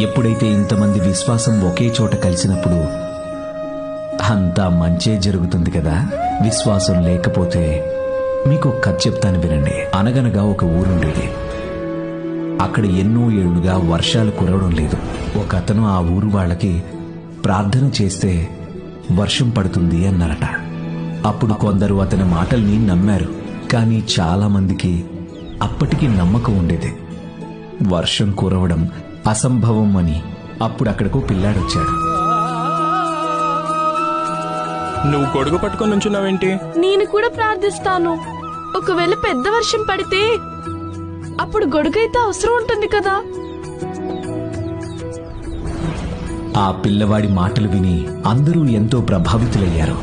ఎప్పుడైతే ఇంతమంది విశ్వాసం ఒకే చోట కలిసినప్పుడు అంతా మంచే జరుగుతుంది కదా. విశ్వాసం లేకపోతే మీకు కథ చెప్తాను వినండి. అనగనగా ఒక ఊరుండేది. అక్కడ ఎన్నో ఏళ్లుగా వర్షాలు కురవడం లేదు. ఒక అతను ఆ ఊరు వాళ్ళకి ప్రార్థన చేస్తే వర్షం పడుతుంది అన్నారట. అప్పుడు కొందరు అతని మాటల్ని నమ్మారు. కానీ చాలా మందికి అప్పటికి నమ్మకం ఉండేది. వర్షం కురవడం అసంభవం అని. అప్పుడు అక్కడకు పిల్లాడొచ్చాడు. నువ్వు గొడుగు పట్టుకొని నుంచున్నావేంటి? నేను కూడా ప్రార్థిస్తాను. ఒకవేళ పెద్ద వర్షం పడితే అప్పుడు గొడుగైతే అవసరం ఉంటుంది కదా. ఆ పిల్లవాడి మాటలు విని అందరూ ఎంతో ప్రభావితులయ్యారు.